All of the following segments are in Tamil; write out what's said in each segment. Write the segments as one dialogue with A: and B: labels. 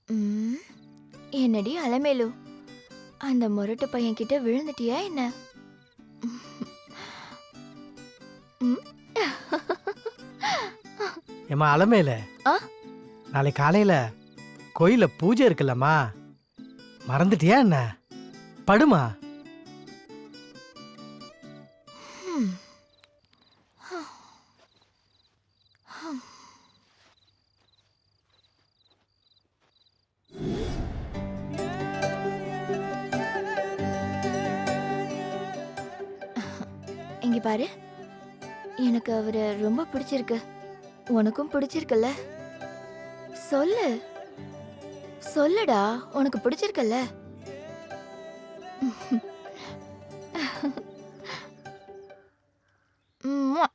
A: ம், என்னடி அலமேலு, அந்த முரட்டு பையன் கிட்ட விழுந்துட்டியா என்ன? ம்.
B: ஏமா அலமேல,
A: ஆ?
B: நாளை காலையில கோயில பூஜை இருக்குல்லம்மா, மறந்துட்டியா என்ன? படுமா.
A: ம். இங்க பாரு, எனக்கு அவரை ரொம்ப பிடிச்சிருக்கு. உனக்கும் பிடிச்சிருக்குல்ல? சொல்லு, சொல்லுடா, உனக்கு பிடிச்சிருக்குல்ல? ம்ம்.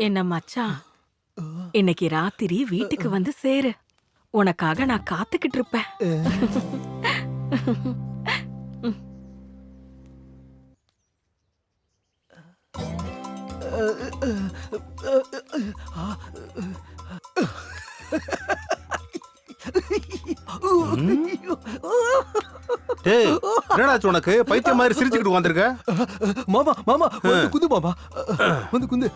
C: என்ன மச்சான், இன்னைக்கு ராத்திரி வீட்டுக்கு வந்து சேரு. உனக்காக நான் காத்துக்கிட்டு இருப்பேன்.
D: டேய், என்னடாச்சு உனக்கு? பைத்தியம் மாதிரி சிரிச்சுக்கிட்டு வந்திருக்க.
B: மாமா மாமா வந்து குந்து மாமா, வந்து குந்து.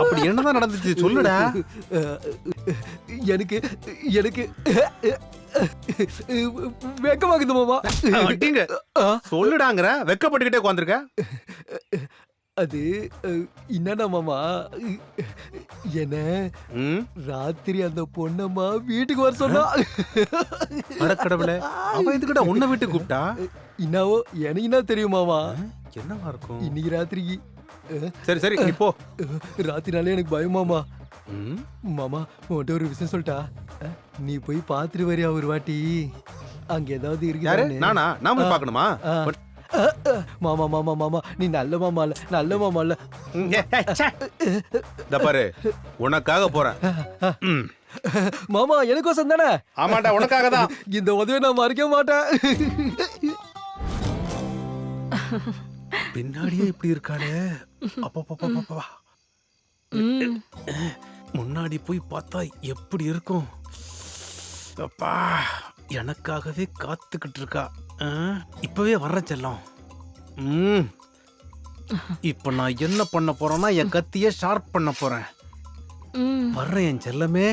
D: அப்படி என்னதான் நடந்துச்சு சொல்லுடா.
B: எனக்கு எனக்கு வெக்கமாக்குது மாமா.
D: அடிங்க. சொல்லுடாங்கற, வெக்கப்பட்டுக்கிட்டே உட்கார்ந்திருக்க.
B: அது என்னடா மாமா, என்ன ராத்திரி அந்த பொண்ணம்மா வீட்டுக்கு வர சொன்னா.
D: அட கடவுளே, அவ எதுக்குடா உன்னை வீட்டுக்கு கூப்பிட்டா?
B: என்னவோ எனக்கு என்ன தெரியும் மாமா.
D: என்னவா இருக்கும்
B: இன்னைக்கு ராத்திரிக்கு.
D: சரி சரி, நீ போ.
B: ராத்திரினாலே எனக்கு பயம் மாமா.
D: ம்,
B: மாமா உன்கிட்ட ஒரு விஷயம் சொல்லிட்டா, நீ போய் பாத்துட்டு வரியா ஒரு வாட்டி? அங்க ஏதாவது
D: யாரு?
B: இருக்கு?
D: நானா? நான் போய் பார்க்கணுமா?
B: மாமா மாமா மாமா, நீ நல்ல மாமா இல்ல, நல்ல மாமா இல்ல.
D: இந்த பாரு, உனக்காக போறேன். ம்.
B: மாமா எனக்கோசம் தானே?
D: ஆமாடா, உனக்காக தான்.
B: இந்த உதவியை நான் மறைக்க மாட்டேன்.
D: பின்னாடியே இப்படி இருக்கானே. அப்பா,
C: ம்.
D: முன்னாடி போய் பார்த்தா எப்படி இருக்கும்? அப்பா, எனக்காகவே காத்துக்கிட்டு இருக்கா. இப்பவே வர்ற செல்லம். இப்ப நான் என்ன பண்ண போறேன்னா, என் கத்திய ஷார்ப் பண்ண போறேன்.
C: ம்.
D: வர்றேன் என் செல்லமே.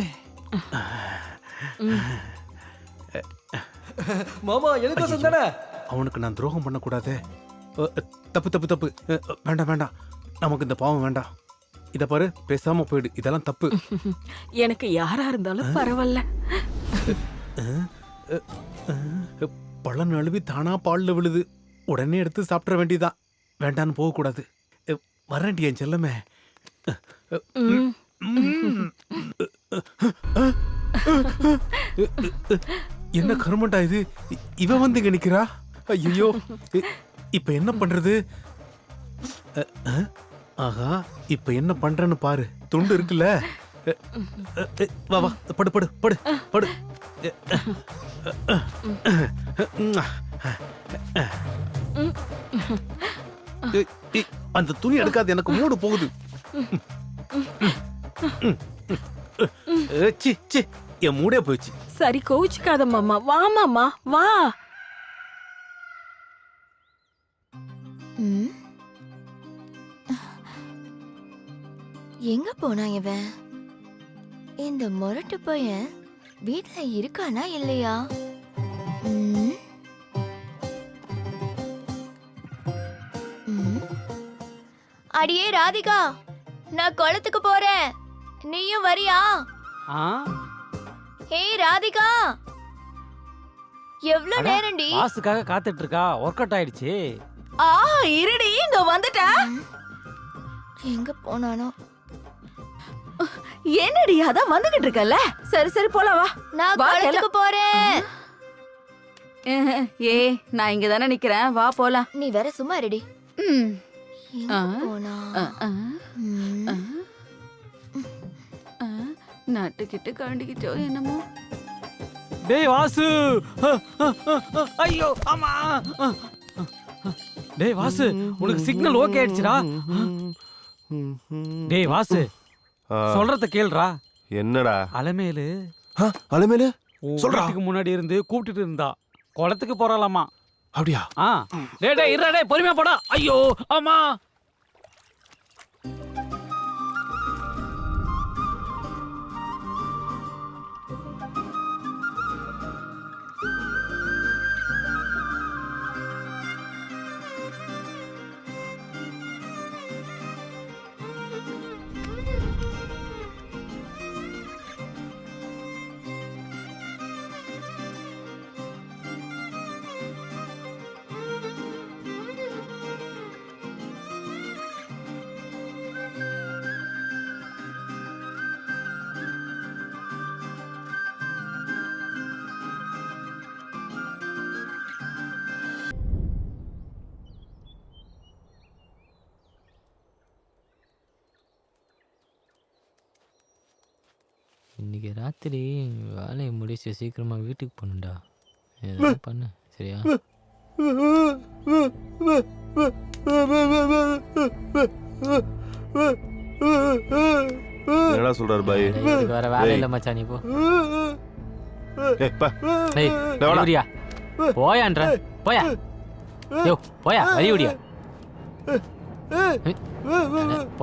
B: மாமா எனக்கோசம் தானே?
D: அவனுக்கு நான் துரோகம் பண்ணக்கூடாதே. தப்பு தப்பு தப்பு. வேண்டாம் வேண்டாம், நமக்கு இந்த பாவம் வேண்டாம். இத பாரு, பேசாம போயிடு. இதெல்லாம் தப்பு.
C: எனக்கு யாரா இருந்தாலும் பரவாயில்ல.
D: பழம் நழுவி தானா பால்ல விழுது. உடனே எடுத்து சாப்பிட வேண்டியதான். வேண்டான்னு போக கூடாது. வரேன்டி என் செல்லமே.
C: ம்.
D: என்ன கருமண்டா இது? இவ வந்து இங்க நிக்கிறா. ஐயோ, இப்ப என்ன பண்றது? ஆஹா, இப்ப என்ன பண்றேன்னு பாரு. துண்டு இருக்குல்ல. வா வா, படு படு படு படு. அந்த துணி எடுக்காது, எனக்கு மூடு போகுது. சி சி, என் மூடே போயிடுச்சு.
C: சரி, கோவிச்சுக்காத மாமா. வா மாமா, வா.
A: ம். எங்க போனா இவன்? இந்த முரட்டு பையன் வீட்ல இருக்கானா இல்லையா? ம். ம். அடியே ராதிகா, நான் குளத்துக்கு போறேன், நீயும் வரியா? ஏய் ராதிகா, எவ்வளவு நேரம்டி?
E: பாஸுக்காக காத்துட்டு இருக்கா, ஒர்க் அவுட் ஆயிடுச்சு.
C: இருடி, இதோ வந்துட்டேன்.
A: எங்க போனானோ?
C: என்னடி, அதான் வந்துகிட்டு இருக்கல. சரி சரி, போலாம் வா.
A: நான்
C: வா,
A: குளத்துக்கு போறேன்.
C: ஏ, நான் இங்க தானே நிக்கிறேன், வா போலாம்.
A: நீ வேற சும்மா இருடி.
C: ம்.
A: எங்க போனா? ம்.
C: நட்டுக்கிட்டு கண்டிக்கிட்டோ என்னமோ.
E: டேய் வாசு, ஐயோ ஆமா. டேய் வாசு உனக்கு சிக்னல் ஓகே ஆயிடுச்சுடா. டேய் வாசு சொல்றத கேளுடா.
F: என்னடா
E: அலமேலு
F: அலமேலு
E: உன்
F: சொல்றா.
E: வீட்டுக்கு முன்னாடி இருந்து கூப்பிட்டுட்டு இருந்தா. குளத்துக்கு போறாளாமா.
F: அப்படியா?
E: டேய் டேய் இருடா டேய் பொறுமையா போடா. ஐயோ ஆமா.
G: இன்னைக்கு ராத்திரி வேலையை முடிச்சு சீக்கிரமா வீட்டுக்கு போகணும்டா. ஏதாவது பண்ணு சரியா?
F: என்னடா சொல்றாரு பாய்?
G: இதுக்கு வேற வேலை இல்லை மச்சான், நீ போ.
F: ஏய் பா.
G: டேய் அறிவுடியா போயான்ற போயா. யோ போயா அறிவுடியா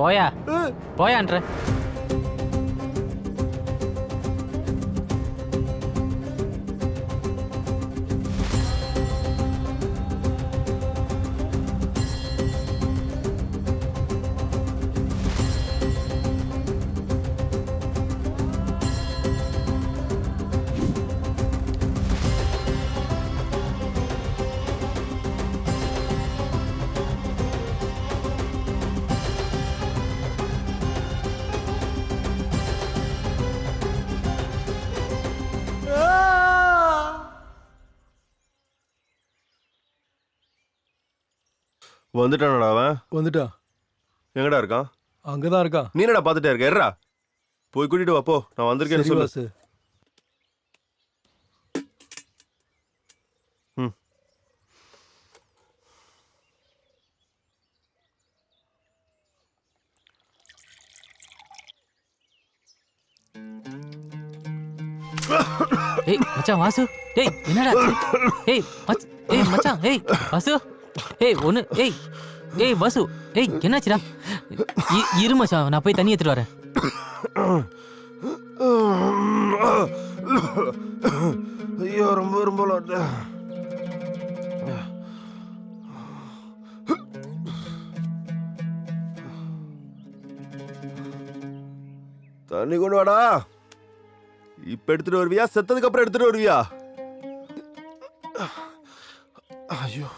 G: போயா போயான்ற.
F: வந்துட்டானடா அவன்?
B: வந்துட்டான்.
F: எங்கடா இருக்கான்?
B: அங்கதான் இருக்கான்.
F: நீ என்னடா பாத்துட்டே இருக்க? ஏறா போய் கூட்டிட்டு வா போ. நான் வந்திருக்கேன்னு
B: சரி
F: சொல்லு.
B: வாசு.
F: ம்.
G: ஏய் மச்சான் வாசு. டேய் என்னடா ஏய் ஏய் மச்சான் ஏய் வாசு ஏய் ஒன்று ஏய் ஏய் வாசு ஏய் என்னாச்சுடா? இரு மச்சான் நான் போய் தண்ணி எடுத்துட்டு வரேன்.
F: ஐயோ ரொம்ப ரொம்ப தண்ணி கொண்டு வாடா. இப்ப எடுத்துட்டு வருவியா செத்ததுக்கு அப்புறம் எடுத்துட்டு வருவியா? ஐயோ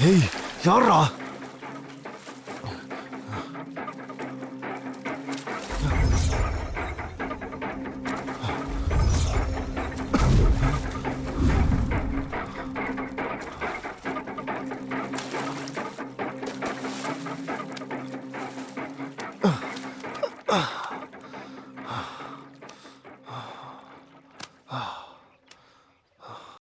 F: ஏய் யாரா? ஆ